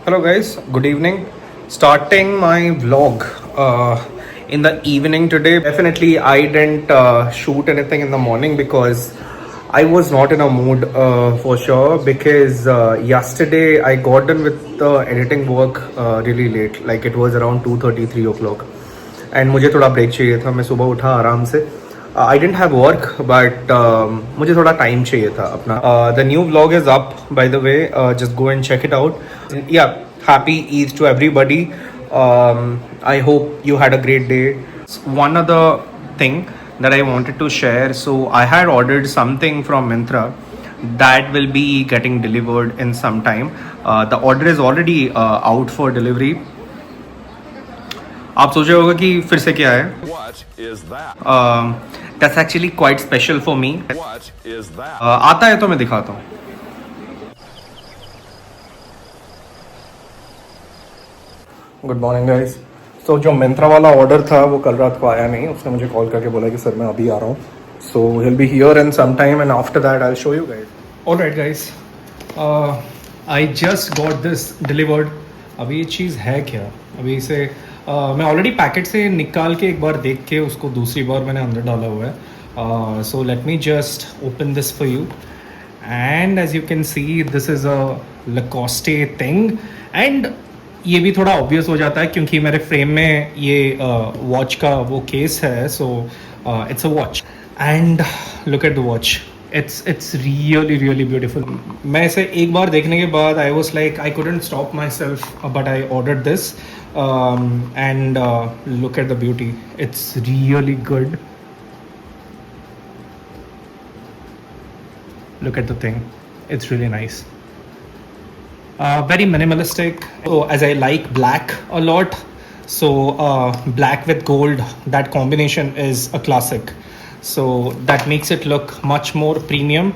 Hello guys, good evening. Starting my vlog in the evening today. Definitely I didn't shoot anything in the morning because I was not in a mood for sure, because yesterday I got done with the editing work really late, like it was around 2:30 3 o'clock, and मुझे थोड़ा break चाहिए था. मैं सुबह उठा आराम से. I didn't have work, but मुझे थोड़ा टाइम चाहिए था अपना. The new vlog is up, by the way. Just go and check it out. Yeah, happy Eid to everybody. I hope you had a great day. One other thing that I wanted to share. So I had ordered something from Myntra that will be getting delivered in some time. The order is already out for delivery. आप सोच रहे होगा कि फिर से क्या है. That's actually quite special for me. आता है तो मैं दिखाता हूँ. Good morning guys. तो जो मिंत्रा वाला ऑर्डर था वो कल रात को आया नहीं. उसने मुझे कॉल करके बोला कि सर मैं अभी आ रहा हूँ. सो he'll be here in some time and after that I'll show you guys. Alright guys, I just got this delivered. अभी ये चीज़ है क्या? अभी इसे मैं ऑलरेडी पैकेट से निकाल के एक बार देख के उसको दूसरी बार मैंने अंदर डाला हुआ है. So let me just open this for you. And as you can see this is a Lacoste thing. And ये भी थोड़ा ऑब्वियस हो जाता है क्योंकि मेरे फ्रेम में ये वॉच का वो केस है. So it's a watch and look at the watch. It's really really beautiful. मैं इसे एक बार देखने के बाद I was like I couldn't stop myself, but I ordered this. And look at the beauty. It's really good. Look at the thing. It's really nice. Very minimalistic. So as I like black a lot, so black with gold, that combination is a classic. So that makes it look much more premium.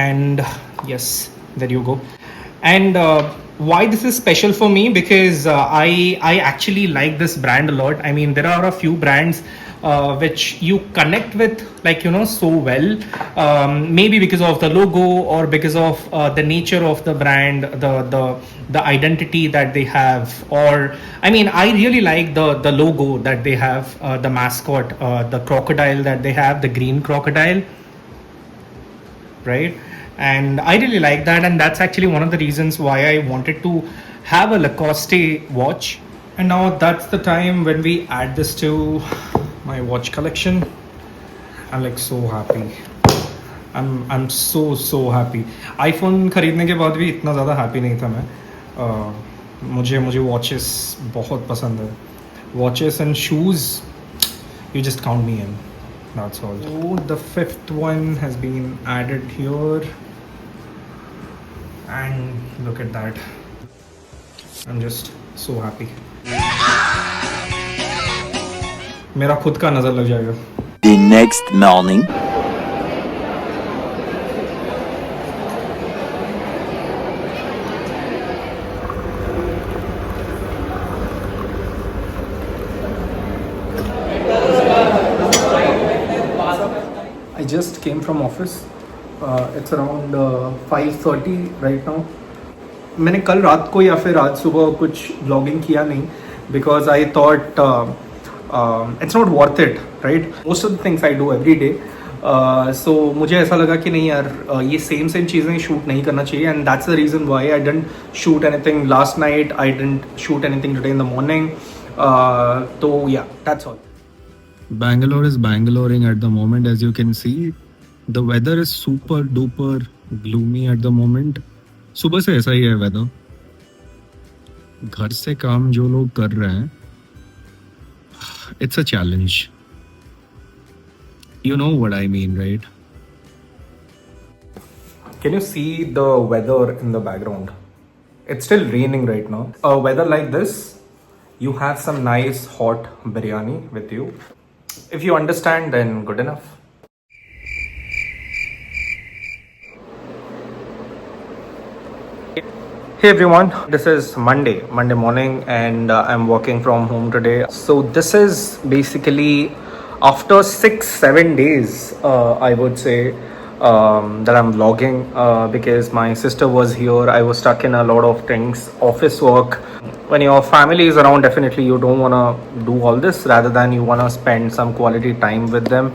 And yes, there you go. And why this is special for me, because I actually like this brand a lot. I mean, there are a few brands which you connect with, like, you know, so well. Maybe because of the logo or because of the nature of the brand, the identity that they have. Or I mean, I really like the logo that they have, the mascot, the crocodile that they have, the green crocodile, right? And I really like that, and that's actually one of the reasons why I wanted to have a Lacoste watch. And now that's the time when we add this to my watch collection. I'm like so happy. I'm so happy. iPhone खरीदने के बाद भी इतना ज़्यादा happy नहीं था मैं. मुझे watches बहुत पसंद है. Watches and shoes, you just count me in. That's all. So the fifth one has been added here. And look at that. I'm just so happy. मेरा खुद का नज़र लग जाएगा. The next morning. I just came from office. It's around 5:30 right now. मैंने कल रात को या फिर आज सुबह कुछ vlogging किया नहीं, because I thought it's not worth it, right? Most of the things I do every day. So मुझे ऐसा लगा कि नहीं यार, ये सेम चीज़ें शूट नहीं करना चाहिए. And that's the reason why I didn't shoot anything last night. I didn't shoot anything today in the morning. So yeah, that's all. Bangalore is Bangaloring at the moment. As you can see, the weather is super duper gloomy at the moment. सुबह से ऐसा ही है weather. घर से काम जो लोग कर रहे हैं, it's a challenge. You know what I mean, right? Can you see the weather in the background? It's still raining right now. A weather like this, you have some nice hot biryani with you. If you understand, then good enough. Hey everyone, this is Monday morning, and I'm working from home today. So this is basically after 6-7 days, I would say, that I'm vlogging because my sister was here. I was stuck in a lot of things, office work. When your family is around, definitely you don't want to do all this. Rather than you want to spend some quality time with them,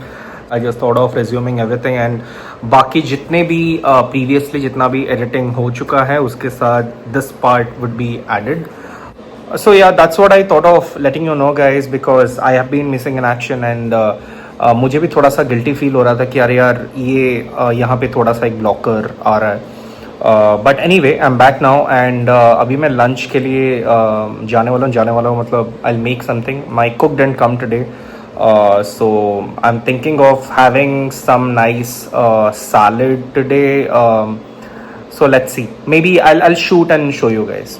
I just thought of resuming everything and बाकी जितने भी previously जितना भी editing हो चुका है उसके साथ this part would be added. So yeah, that's what I thought of letting you know guys because I have been missing in action and मुझे भी थोड़ा सा गिल्टी फील हो रहा था कि अरे यार ये यहाँ पे थोड़ा सा एक ब्लॉकर आ रहा है but any way I am back now and अभी मैं लंच के लिए जाने वाला हूँ मतलब I make something my cook didn't come today so I'm thinking of having some nice salad today so let's see maybe I'll shoot and show you guys.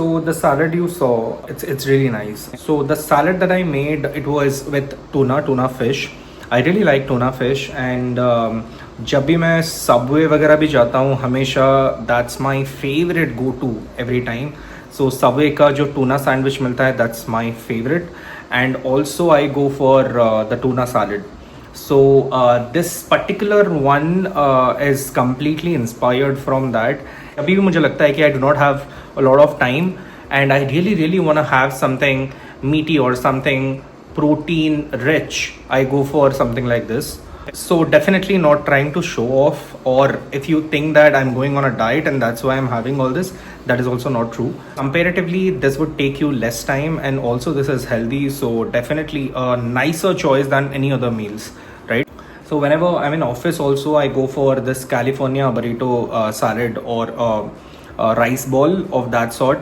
So the salad you saw, it's really nice. So the salad that I made, it was with tuna fish. I really like tuna fish and जब भी मैं Subway वगैरह भी जाता हूँ हमेशा that's my favorite go to every time. So Subway का जो tuna sandwich मिलता है that's my favorite and also I go for the tuna salad. So this particular one is completely inspired from that. अभी भी मुझे लगता है कि I do not have a lot of time and I really want to have something meaty or something protein rich. I go for something like this. So definitely not trying to show off or if you think that I'm going on a diet and that's why I'm having all this, that is also not true. Comparatively this would take you less time and also this is healthy, so definitely a nicer choice than any other meals, right? So whenever I'm in office also I go for this California burrito salad or rice ball of that sort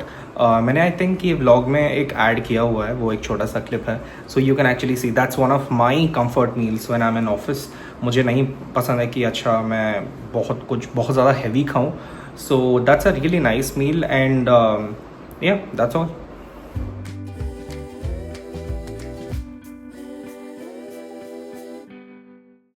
मैंने I think ये vlog में एक add किया हुआ है वो एक छोटा सा क्लिप है so you can actually see that's one of my comfort meals when I am in office मुझे नहीं पसंद है कि अच्छा मैं बहुत ज़्यादा हैवी खाऊं so that's a really nice meal and yeah that's all.